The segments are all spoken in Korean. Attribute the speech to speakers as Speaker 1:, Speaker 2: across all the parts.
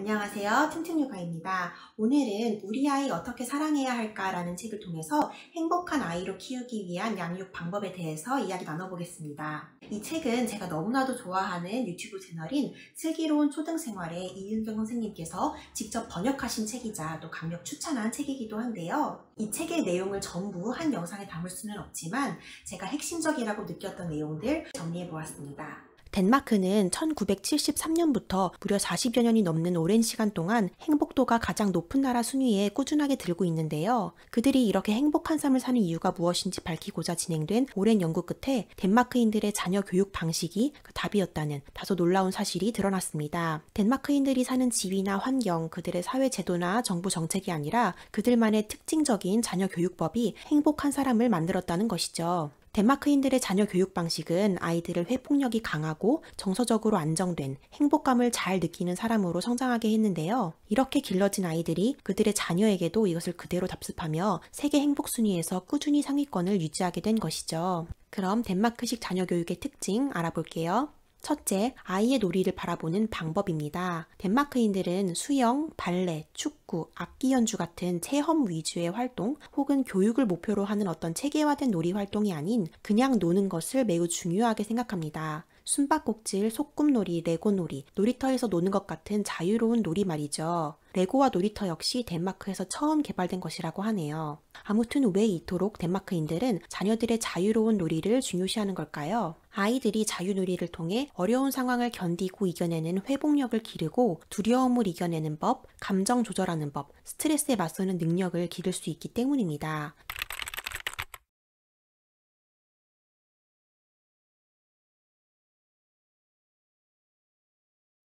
Speaker 1: 안녕하세요. 튼튼육아입니다. 오늘은 우리 아이 어떻게 사랑해야 할까라는 책을 통해서 행복한 아이로 키우기 위한 양육 방법에 대해서 이야기 나눠보겠습니다. 이 책은 제가 너무나도 좋아하는 유튜브 채널인 슬기로운 초등생활의 이은경 선생님께서 직접 번역하신 책이자 또 강력 추천한 책이기도 한데요. 이 책의 내용을 전부 한 영상에 담을 수는 없지만 제가 핵심적이라고 느꼈던 내용들 정리해보았습니다. 덴마크는 1973년부터 무려 40여 년이 넘는 오랜 시간 동안 행복도가 가장 높은 나라 순위에 꾸준하게 들고 있는데요. 그들이 이렇게 행복한 삶을 사는 이유가 무엇인지 밝히고자 진행된 오랜 연구 끝에 덴마크인들의 자녀 교육 방식이 그 답이었다는 다소 놀라운 사실이 드러났습니다. 덴마크인들이 사는 지위나 환경, 그들의 사회 제도나 정부 정책이 아니라 그들만의 특징적인 자녀 교육법이 행복한 사람을 만들었다는 것이죠. 덴마크인들의 자녀 교육 방식은 아이들을 회복력이 강하고 정서적으로 안정된 행복감을 잘 느끼는 사람으로 성장하게 했는데요. 이렇게 길러진 아이들이 그들의 자녀에게도 이것을 그대로 답습하며 세계 행복 순위에서 꾸준히 상위권을 유지하게 된 것이죠. 그럼 덴마크식 자녀 교육의 특징 알아볼게요. 첫째, 아이의 놀이를 바라보는 방법입니다. 덴마크인들은 수영, 발레, 축구, 악기 연주 같은 체험 위주의 활동 혹은 교육을 목표로 하는 어떤 체계화된 놀이 활동이 아닌 그냥 노는 것을 매우 중요하게 생각합니다. 숨바꼭질, 소꿉놀이, 레고놀이, 놀이터에서 노는 것 같은 자유로운 놀이 말이죠. 레고와 놀이터 역시 덴마크에서 처음 개발된 것이라고 하네요. 아무튼 왜 이토록 덴마크인들은 자녀들의 자유로운 놀이를 중요시하는 걸까요? 아이들이 자유놀이를 통해 어려운 상황을 견디고 이겨내는 회복력을 기르고 두려움을 이겨내는 법, 감정 조절하는 법, 스트레스에 맞서는 능력을 기를 수 있기 때문입니다.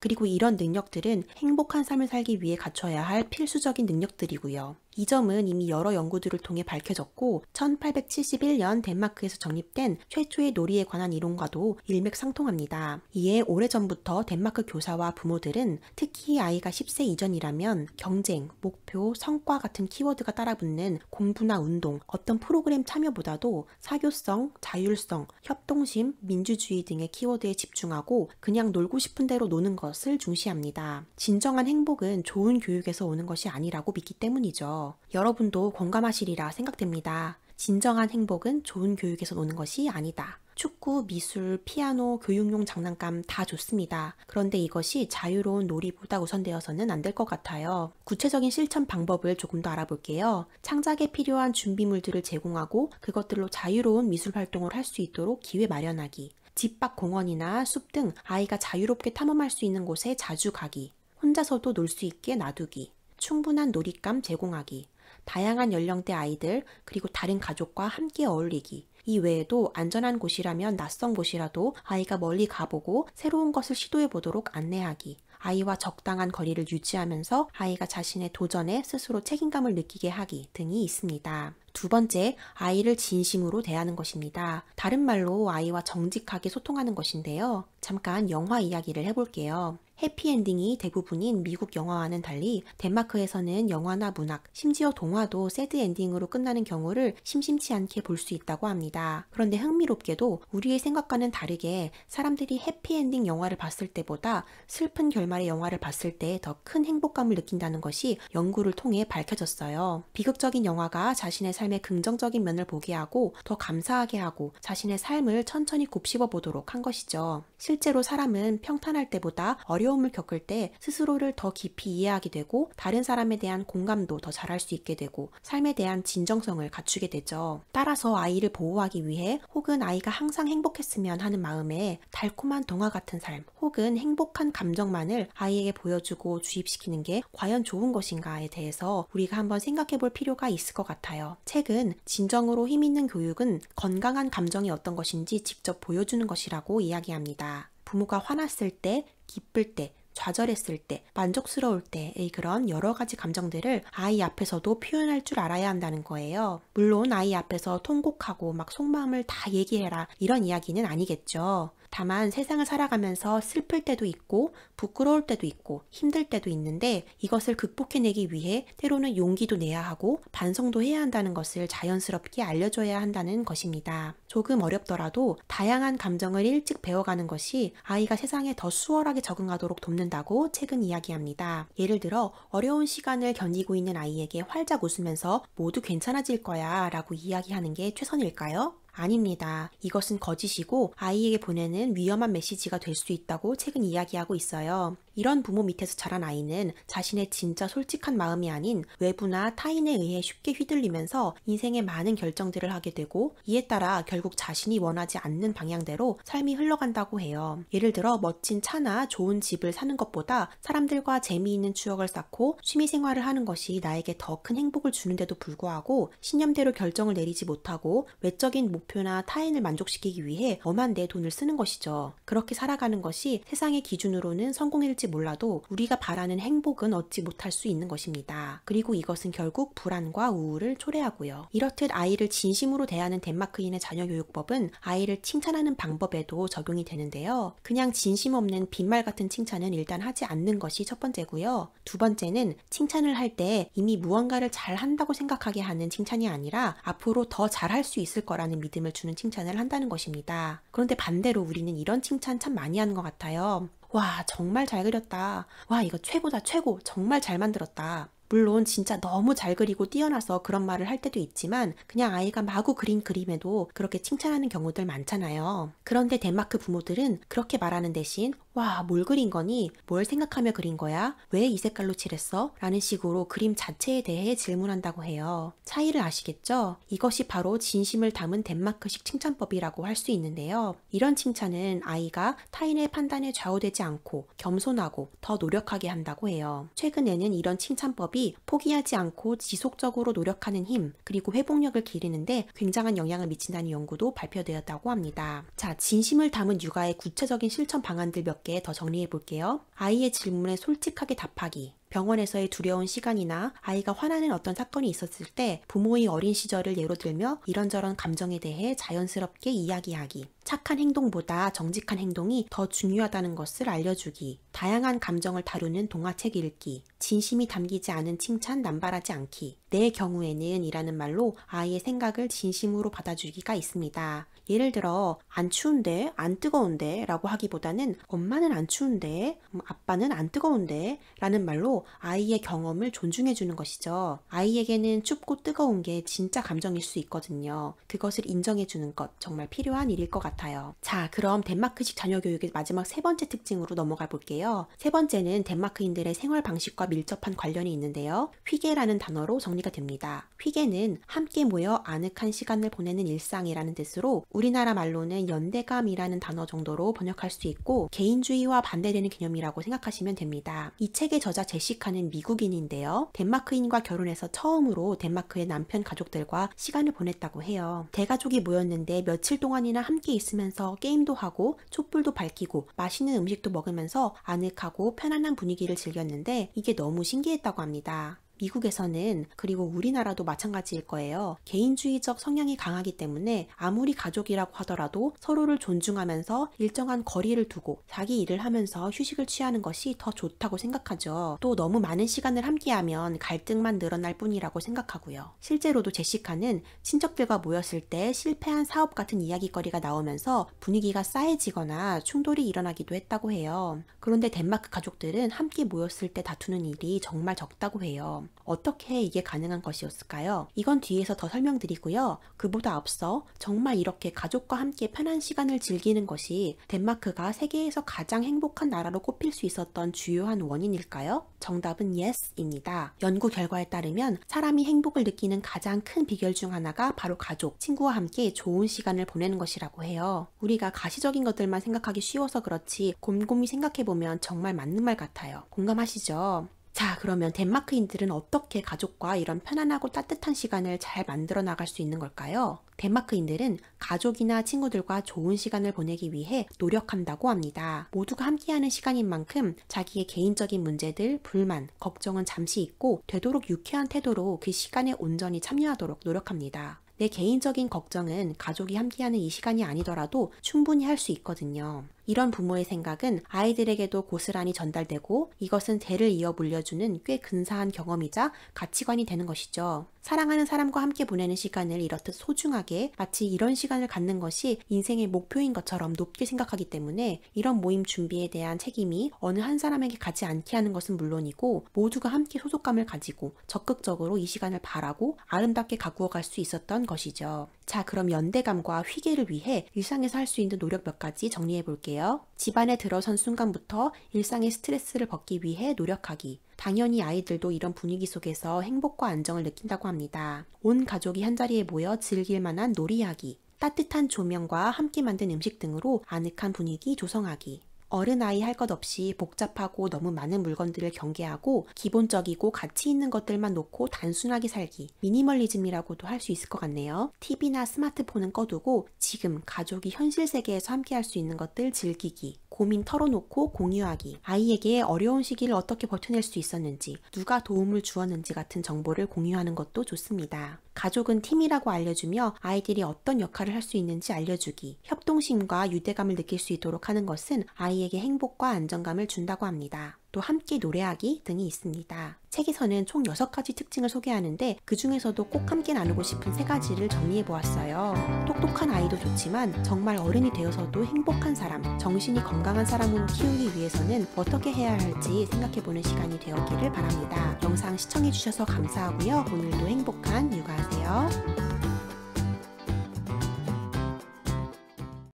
Speaker 1: 그리고 이런 능력들은 행복한 삶을 살기 위해 갖춰야 할 필수적인 능력들이고요. 이 점은 이미 여러 연구들을 통해 밝혀졌고 1871년 덴마크에서 정립된 최초의 놀이에 관한 이론과도 일맥상통합니다. 이에 오래전부터 덴마크 교사와 부모들은 특히 아이가 10세 이전이라면 경쟁, 목표, 성과 같은 키워드가 따라붙는 공부나 운동, 어떤 프로그램 참여보다도 사교성, 자율성, 협동심, 민주주의 등의 키워드에 집중하고 그냥 놀고 싶은 대로 노는 것을 중시합니다. 진정한 행복은 좋은 교육에서 오는 것이 아니라고 믿기 때문이죠. 여러분도 공감하시리라 생각됩니다. 진정한 행복은 좋은 교육에서 오는 것이 아니다. 축구, 미술, 피아노, 교육용 장난감 다 좋습니다. 그런데 이것이 자유로운 놀이보다 우선되어서는 안 될 것 같아요. 구체적인 실천 방법을 조금 더 알아볼게요. 창작에 필요한 준비물들을 제공하고 그것들로 자유로운 미술 활동을 할 수 있도록 기회 마련하기. 집 밖 공원이나 숲 등 아이가 자유롭게 탐험할 수 있는 곳에 자주 가기. 혼자서도 놀 수 있게 놔두기. 충분한 놀잇감 제공하기. 다양한 연령대 아이들 그리고 다른 가족과 함께 어울리기. 이 외에도 안전한 곳이라면 낯선 곳이라도 아이가 멀리 가보고 새로운 것을 시도해보도록 안내하기. 아이와 적당한 거리를 유지하면서 아이가 자신의 도전에 스스로 책임감을 느끼게 하기 등이 있습니다. 두 번째, 아이를 진심으로 대하는 것입니다. 다른 말로 아이와 정직하게 소통하는 것인데요. 잠깐 영화 이야기를 해볼게요. 해피엔딩이 대부분인 미국 영화와는 달리 덴마크에서는 영화나 문학, 심지어 동화도 새드엔딩으로 끝나는 경우를 심심치 않게 볼 수 있다고 합니다. 그런데 흥미롭게도 우리의 생각과는 다르게 사람들이 해피엔딩 영화를 봤을 때보다 슬픈 결말의 영화를 봤을 때 더 큰 행복감을 느낀다는 것이 연구를 통해 밝혀졌어요. 비극적인 영화가 자신의 삶의 긍정적인 면을 보게 하고 더 감사하게 하고 자신의 삶을 천천히 곱씹어 보도록 한 것이죠. 실제로 사람은 평탄할 때보다 어려움을 겪을 때 스스로를 더 깊이 이해하게 되고 다른 사람에 대한 공감도 더 잘할 수 있게 되고 삶에 대한 진정성을 갖추게 되죠. 따라서 아이를 보호하기 위해 혹은 아이가 항상 행복했으면 하는 마음에 달콤한 동화 같은 삶 혹은 행복한 감정만을 아이에게 보여주고 주입시키는 게 과연 좋은 것인가에 대해서 우리가 한번 생각해 볼 필요가 있을 것 같아요. 책은 진정으로 힘있는 교육은 건강한 감정이 어떤 것인지 직접 보여주는 것이라고 이야기합니다. 부모가 화났을 때, 기쁠 때, 좌절했을 때, 만족스러울 때의 그런 여러 가지 감정들을 아이 앞에서도 표현할 줄 알아야 한다는 거예요. 물론 아이 앞에서 통곡하고 막 속마음을 다 얘기해라 이런 이야기는 아니겠죠. 다만 세상을 살아가면서 슬플 때도 있고 부끄러울 때도 있고 힘들 때도 있는데 이것을 극복해내기 위해 때로는 용기도 내야 하고 반성도 해야 한다는 것을 자연스럽게 알려줘야 한다는 것입니다. 조금 어렵더라도 다양한 감정을 일찍 배워가는 것이 아이가 세상에 더 수월하게 적응하도록 돕는다고 책은 이야기합니다. 예를 들어 어려운 시간을 견디고 있는 아이에게 활짝 웃으면서 모두 괜찮아질 거야 라고 이야기하는 게 최선일까요? 아닙니다. 이것은 거짓이고 아이에게 보내는 위험한 메시지가 될 수 있다고 책은 이야기하고 있어요. 이런 부모 밑에서 자란 아이는 자신의 진짜 솔직한 마음이 아닌 외부나 타인에 의해 쉽게 휘둘리면서 인생의 많은 결정들을 하게 되고 이에 따라 결국 자신이 원하지 않는 방향대로 삶이 흘러간다고 해요. 예를 들어 멋진 차나 좋은 집을 사는 것보다 사람들과 재미있는 추억을 쌓고 취미생활을 하는 것이 나에게 더 큰 행복을 주는데도 불구하고 신념대로 결정을 내리지 못하고 외적인 목표나 타인을 만족시키기 위해 엄한 내 돈을 쓰는 것이죠. 그렇게 살아가는 것이 세상의 기준으로는 성공일지 몰라도 우리가 바라는 행복은 얻지 못할 수 있는 것입니다. 그리고 이것은 결국 불안과 우울을 초래하고요. 이렇듯 아이를 진심으로 대하는 덴마크인의 자녀교육법은 아이를 칭찬하는 방법에도 적용이 되는데요. 그냥 진심 없는 빈말 같은 칭찬은 일단 하지 않는 것이 첫 번째고요. 두 번째는 칭찬을 할 때 이미 무언가를 잘 한다고 생각하게 하는 칭찬이 아니라 앞으로 더 잘할 수 있을 거라는 믿음을 주는 칭찬을 한다는 것입니다. 그런데 반대로 우리는 이런 칭찬 참 많이 하는 것 같아요. 와, 정말 잘 그렸다. 와, 이거 최고다, 최고. 정말 잘 만들었다. 물론 진짜 너무 잘 그리고 뛰어나서 그런 말을 할 때도 있지만 그냥 아이가 마구 그린 그림에도 그렇게 칭찬하는 경우들 많잖아요. 그런데 덴마크 부모들은 그렇게 말하는 대신 와, 뭘 그린 거니? 뭘 생각하며 그린 거야? 왜 이 색깔로 칠했어? 라는 식으로 그림 자체에 대해 질문한다고 해요. 차이를 아시겠죠? 이것이 바로 진심을 담은 덴마크식 칭찬법이라고 할 수 있는데요. 이런 칭찬은 아이가 타인의 판단에 좌우되지 않고 겸손하고 더 노력하게 한다고 해요. 최근에는 이런 칭찬법이 포기하지 않고 지속적으로 노력하는 힘 그리고 회복력을 기르는데 굉장한 영향을 미친다는 연구도 발표되었다고 합니다. 자, 진심을 담은 육아의 구체적인 실천 방안들 몇 개 더 정리해 볼게요. 아이의 질문에 솔직하게 답하기. 병원에서의 두려운 시간이나 아이가 화나는 어떤 사건이 있었을 때 부모의 어린 시절을 예로 들며 이런저런 감정에 대해 자연스럽게 이야기하기. 착한 행동보다 정직한 행동이 더 중요하다는 것을 알려주기. 다양한 감정을 다루는 동화책 읽기. 진심이 담기지 않은 칭찬 남발하지 않기. 내 경우에는 이라는 말로 아이의 생각을 진심으로 받아주기가 있습니다. 예를 들어 안 추운데? 안 뜨거운데? 라고 하기보다는 엄마는 안 추운데? 아빠는 안 뜨거운데? 라는 말로 아이의 경험을 존중해 주는 것이죠. 아이에게는 춥고 뜨거운 게 진짜 감정일 수 있거든요. 그것을 인정해 주는 것 정말 필요한 일일 것 같아요. 자, 그럼 덴마크식 자녀교육의 마지막 세 번째 특징으로 넘어가 볼게요. 세 번째는 덴마크인들의 생활 방식과 밀접한 관련이 있는데요. 휘게라는 단어로 정리가 됩니다. 휘게는 함께 모여 아늑한 시간을 보내는 일상이라는 뜻으로 우리나라 말로는 연대감이라는 단어 정도로 번역할 수 있고 개인주의와 반대되는 개념이라고 생각하시면 됩니다. 이 책의 저자 제시카는 미국인인데요. 덴마크인과 결혼해서 처음으로 덴마크의 남편 가족들과 시간을 보냈다고 해요. 대가족이 모였는데 며칠 동안이나 함께 있으면서 게임도 하고 촛불도 밝히고 맛있는 음식도 먹으면서 아늑하고 편안한 분위기를 즐겼는데 이게 너무 신기했다고 합니다. 미국에서는 그리고 우리나라도 마찬가지일 거예요. 개인주의적 성향이 강하기 때문에 아무리 가족이라고 하더라도 서로를 존중하면서 일정한 거리를 두고 자기 일을 하면서 휴식을 취하는 것이 더 좋다고 생각하죠. 또 너무 많은 시간을 함께하면 갈등만 늘어날 뿐이라고 생각하고요. 실제로도 제시카는 친척들과 모였을 때 실패한 사업 같은 이야기거리가 나오면서 분위기가 싸해지거나 충돌이 일어나기도 했다고 해요. 그런데 덴마크 가족들은 함께 모였을 때 다투는 일이 정말 적다고 해요. 어떻게 이게 가능한 것이었을까요? 이건 뒤에서 더 설명드리고요. 그보다 앞서 정말 이렇게 가족과 함께 편한 시간을 즐기는 것이 덴마크가 세계에서 가장 행복한 나라로 꼽힐 수 있었던 주요한 원인일까요? 정답은 YES입니다. 연구 결과에 따르면 사람이 행복을 느끼는 가장 큰 비결 중 하나가 바로 가족, 친구와 함께 좋은 시간을 보내는 것이라고 해요. 우리가 가시적인 것들만 생각하기 쉬워서 그렇지 곰곰이 생각해보면 정말 맞는 말 같아요. 공감하시죠? 자, 그러면 덴마크인들은 어떻게 가족과 이런 편안하고 따뜻한 시간을 잘 만들어 나갈 수 있는 걸까요? 덴마크인들은 가족이나 친구들과 좋은 시간을 보내기 위해 노력한다고 합니다. 모두가 함께하는 시간인 만큼 자기의 개인적인 문제들, 불만, 걱정은 잠시 잊고 되도록 유쾌한 태도로 그 시간에 온전히 참여하도록 노력합니다. 내 개인적인 걱정은 가족이 함께하는 이 시간이 아니더라도 충분히 할 수 있거든요. 이런 부모의 생각은 아이들에게도 고스란히 전달되고 이것은 대를 이어 물려주는 꽤 근사한 경험이자 가치관이 되는 것이죠. 사랑하는 사람과 함께 보내는 시간을 이렇듯 소중하게 마치 이런 시간을 갖는 것이 인생의 목표인 것처럼 높게 생각하기 때문에 이런 모임 준비에 대한 책임이 어느 한 사람에게 가지 않게 하는 것은 물론이고 모두가 함께 소속감을 가지고 적극적으로 이 시간을 바라고 아름답게 가꾸어 갈 수 있었던 것이죠. 자, 그럼 연대감과 회계를 위해 일상에서 할 수 있는 노력 몇 가지 정리해 볼게요. 집안에 들어선 순간부터 일상의 스트레스를 벗기 위해 노력하기. 당연히 아이들도 이런 분위기 속에서 행복과 안정을 느낀다고 합니다. 온 가족이 한자리에 모여 즐길 만한 놀이하기. 따뜻한 조명과 함께 만든 음식 등으로 아늑한 분위기 조성하기. 어른아이 할 것 없이 복잡하고 너무 많은 물건들을 경계하고 기본적이고 가치 있는 것들만 놓고 단순하게 살기. 미니멀리즘이라고도 할 수 있을 것 같네요. TV나 스마트폰은 꺼두고 지금 가족이 현실 세계에서 함께 할 수 있는 것들 즐기기. 고민 털어놓고 공유하기. 아이에게 어려운 시기를 어떻게 버텨낼 수 있었는지, 누가 도움을 주었는지 같은 정보를 공유하는 것도 좋습니다. 가족은 팀이라고 알려주며 아이들이 어떤 역할을 할 수 있는지 알려주기. 협동심과 유대감을 느낄 수 있도록 하는 것은 아이에게 행복과 안정감을 준다고 합니다. 또 함께 노래하기 등이 있습니다. 책에서는 총 6가지 특징을 소개하는데 그 중에서도 꼭 함께 나누고 싶은 3가지를 정리해 보았어요. 똑똑한 아이도 좋지만 정말 어른이 되어서도 행복한 사람, 정신이 건강한 사람으로 키우기 위해서는 어떻게 해야 할지 생각해 보는 시간이 되었기를 바랍니다. 영상 시청해 주셔서 감사하고요. 오늘도 행복한 육아하세요.